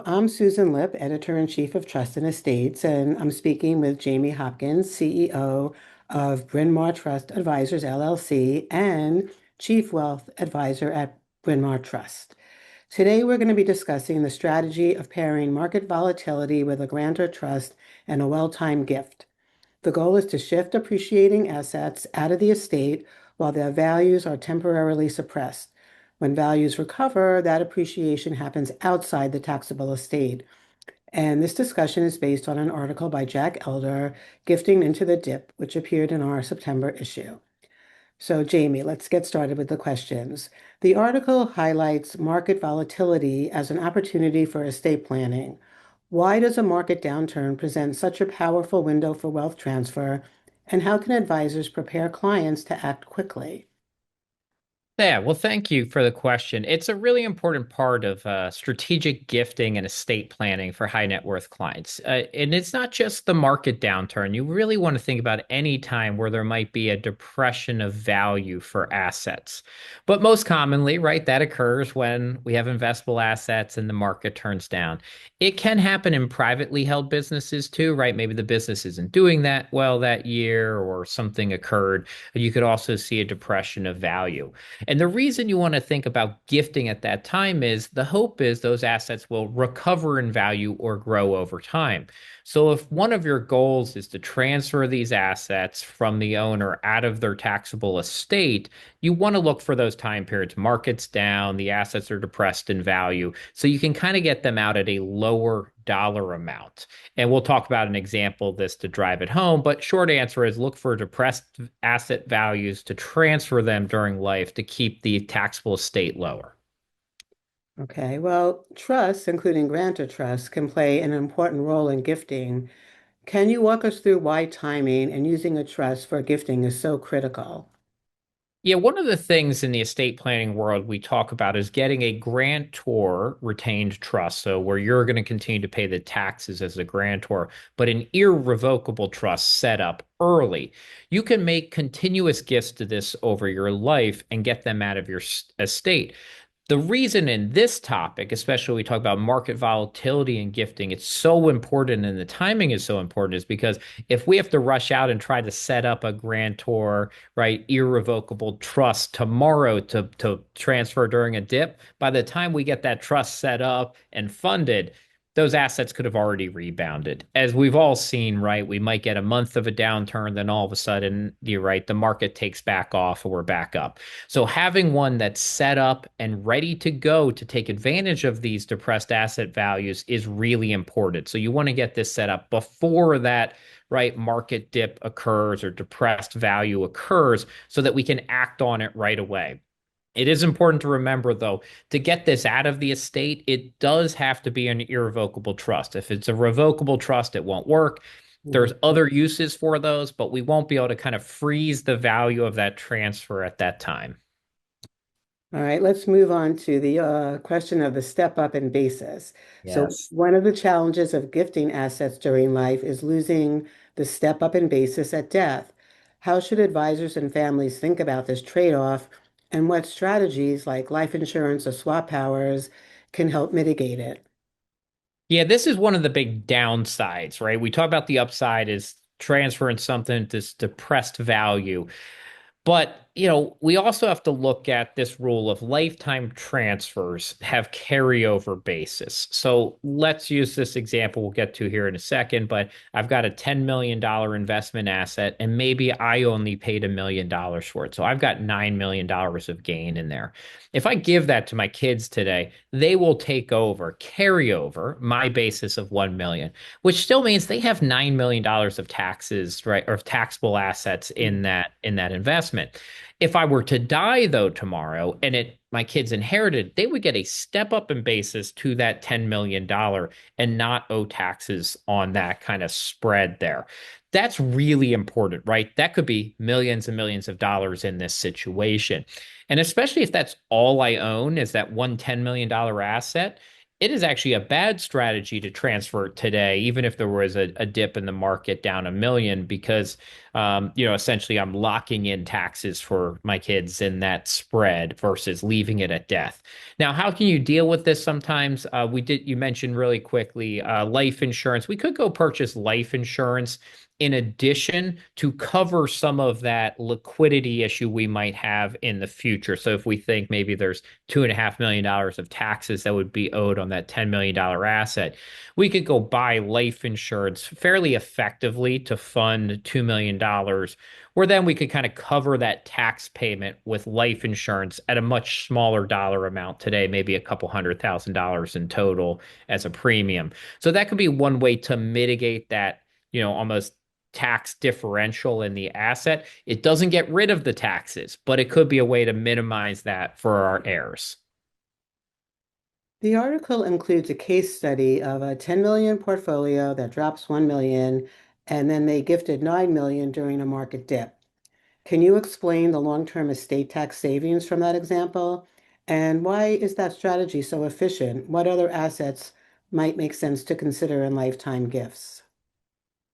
I'm Susan Lipp, Editor-in-Chief of Trust and Estates, and I'm speaking with Jamie Hopkins, CEO of Bryn Mawr Trust Advisors, LLC, and Chief Wealth Advisor at Bryn Mawr Trust. Today, we're going to be discussing the strategy of pairing market volatility with a grantor trust and a well-timed gift. The goal is to shift appreciating assets out of the estate while their values are temporarily suppressed. When values recover, that appreciation happens outside the taxable estate. And this discussion is based on an article by Jack Elder, Gifting into the Dip, which appeared in our September issue. So, Jamie, let's get started with the questions. The article highlights market volatility as an opportunity for estate planning. Why does a market downturn present such a powerful window for wealth transfer, and how can advisors prepare clients to act quickly? Yeah, well, thank you for the question. It's a really important part of strategic gifting and estate planning for high net worth clients. And it's not just the market downturn. You really want to think about any time where there might be a depression of value for assets. But most commonly, right, that occurs when we have investable assets and the market turns down. It can happen in privately held businesses too, right? Maybe the business isn't doing that well that year or something occurred. You could also see a depression of value. And the reason you want to think about gifting at that time is the hope is those assets will recover in value or grow over time. So if one of your goals is to transfer these assets from the owner out of their taxable estate, you want to look for those time periods. Markets down, the assets are depressed in value. So you can kind of get them out at a lower dollar amount. And we'll talk about an example of this to drive it home. But short answer is look for depressed asset values to transfer them during life to keep the taxable estate lower. Okay, well, trusts, including grantor trusts, can play an important role in gifting. Can you walk us through why timing and using a trust for gifting is so critical? Yeah, one of the things in the estate planning world we talk about is getting a grantor retained trust. So, where you're going to continue to pay the taxes as a grantor, but an irrevocable trust set up early. You can make continuous gifts to this over your life and get them out of your estate. The reason in this topic, especially when we talk about market volatility and gifting, it's so important and the timing is so important is because if we have to rush out and try to set up a grantor, right, irrevocable trust tomorrow to transfer during a dip, by the time we get that trust set up and funded, those assets could have already rebounded. As we've all seen, right, we might get a month of a downturn, then all of a sudden, you're right, the market takes back off and we're back up. So having one that's set up and ready to go to take advantage of these depressed asset values is really important. So you want to get this set up before that right market dip occurs or depressed value occurs so that we can act on it right away. It is important to remember, though, to get this out of the estate, it does have to be an irrevocable trust. If it's a revocable trust, it won't work. There's Mhm. other uses for those, but we won't be able to kind of freeze the value of that transfer at that time. All right, let's move on to the question of the step up in basis. So, Yes. one of the challenges of gifting assets during life is losing the step up in basis at death. How should advisors and families think about this trade-off, and what strategies like life insurance or swap powers can help mitigate it? Yeah, this is one of the big downsides, right? We talk about the upside is transferring something to depressed value. But, we also have to look at this rule of lifetime transfers have carryover basis. So let's use this example we'll get to here in a second, but I've got a $10 million investment asset and maybe I only paid $1 million for it. So I've got $9 million of gain in there. If I give that to my kids today, they will take over, carry over my basis of 1 million, which still means they have $9 million of taxes, right, or of taxable assets in that investment. If I were to die though tomorrow and it my kids inherited, they would get a step up in basis to that $10 million and not owe taxes on that kind of spread there. That's really important, right? That could be millions and millions of dollars in this situation. And especially if that's all I own is that $1 $10 million asset, it is actually a bad strategy to transfer today, even if there was a dip in the market down 1 million, because essentially I'm locking in taxes for my kids in that spread versus leaving it at death. Now, how can you deal with this sometimes? You mentioned really quickly life insurance. We could go purchase life insurance in addition to cover some of that liquidity issue we might have in the future. So if we think maybe there's $2.5 million of taxes that would be owed on that $10 million asset, we could go buy life insurance fairly effectively to fund $2 million, where then we could kind of cover that tax payment with life insurance at a much smaller dollar amount today, maybe a couple $100,000 in total as a premium. So that could be one way to mitigate that, almost tax differential in the asset. It doesn't get rid of the taxes, but it could be a way to minimize that for our heirs. The article includes a case study of a 10 million portfolio that drops 1 million, and then they gifted 9 million during a market dip. Can you explain the long-term estate tax savings from that example? And why is that strategy so efficient? What other assets might make sense to consider in lifetime gifts?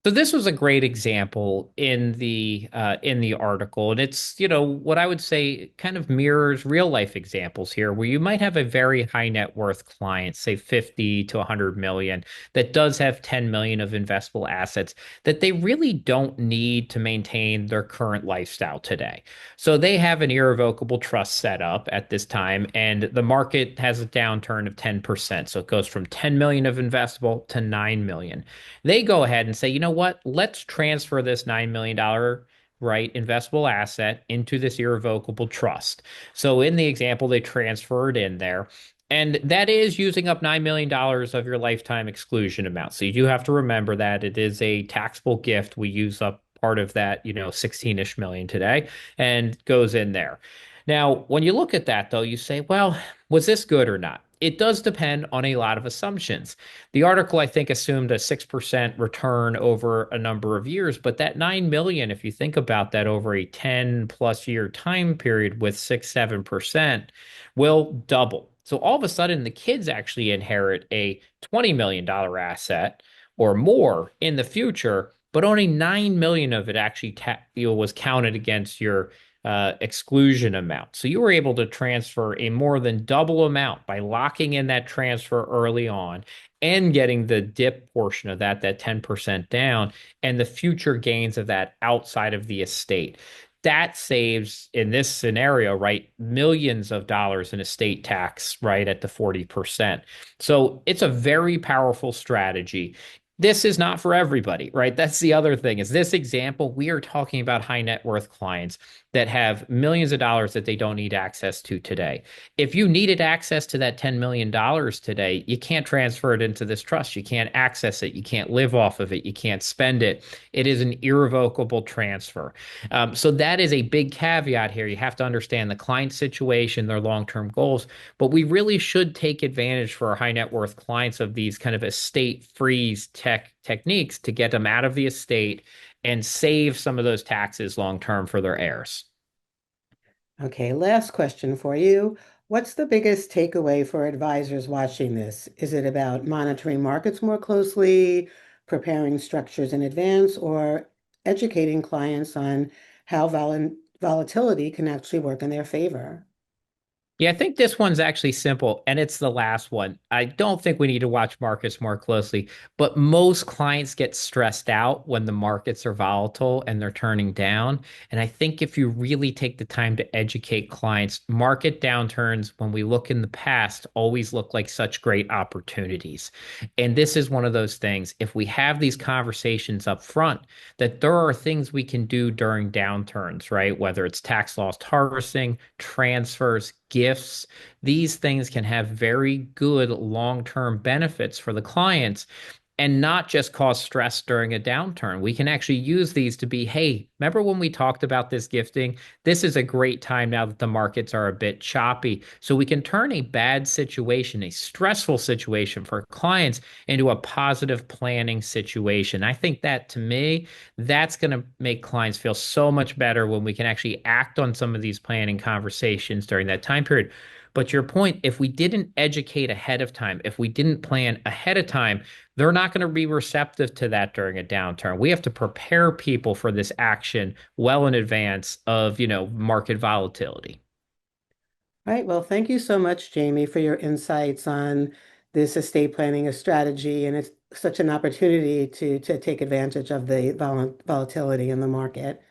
So this was a great example in the article, and it's what I would say kind of mirrors real life examples here, where you might have a very high net worth client, say 50 to 100 million, that does have 10 million of investable assets that they really don't need to maintain their current lifestyle today. So they have an irrevocable trust set up at this time, and the market has a downturn of 10%. So it goes from 10 million of investable to 9 million. They go ahead and say, you know what? Let's transfer this $9 million, right, investable asset into this irrevocable trust. So in the example, they transfer it in there. And that is using up $9 million of your lifetime exclusion amount. So you do have to remember that it is a taxable gift. We use up part of that, 16-ish million today and goes in there. Now, when you look at that, though, you say, well, was this good or not? It does depend on a lot of assumptions. The article, I think, assumed a 6% return over a number of years, but that 9 million, if you think about that over a 10 plus year time period with 6, 7%, will double. So all of a sudden, the kids actually inherit a $20 million asset or more in the future, but only 9 million of it actually was counted against your exclusion amount. So you were able to transfer a more than double amount by locking in that transfer early on and getting the dip portion of that 10% down, and the future gains of that outside of the estate. That saves, in this scenario, right, millions of dollars in estate tax, right, at the 40%. So it's a very powerful strategy. This is not for everybody, right? That's the other thing is this example, we are talking about high net worth clients that have millions of dollars that they don't need access to today. If you needed access to that $10 million today, you can't transfer it into this trust. You can't access it. You can't live off of it. You can't spend it. It is an irrevocable transfer. So that is a big caveat here. You have to understand the client situation, their long-term goals, but we really should take advantage for our high net worth clients of these kind of estate freeze techniques to get them out of the estate and save some of those taxes long term for their heirs. Okay, last question for you. What's the biggest takeaway for advisors watching this? Is it about monitoring markets more closely, preparing structures in advance, or educating clients on how volatility can actually work in their favor? Yeah, I think this one's actually simple, and it's the last one. I don't think we need to watch markets more closely, but most clients get stressed out when the markets are volatile and they're turning down. And I think if you really take the time to educate clients, market downturns, when we look in the past, always look like such great opportunities. And this is one of those things. If we have these conversations up front, that there are things we can do during downturns, right? Whether it's tax loss harvesting, transfers, gifts, these things can have very good long-term benefits for the clients and not just cause stress during a downturn. We can actually use these to be, hey, Remember when we talked about this gifting? This is a great time now that the markets are a bit choppy. So we can turn a bad situation, a stressful situation for clients into a positive planning situation. I think that to me, that's going to make clients feel so much better when we can actually act on some of these planning conversations during that time period. But your point, if we didn't educate ahead of time, if we didn't plan ahead of time, they're not going to be receptive to that during a downturn. We have to prepare people for this action well in advance of, market volatility. Right. Well, thank you so much, Jamie, for your insights on this estate planning a strategy. And it's such an opportunity to take advantage of the volatility in the market.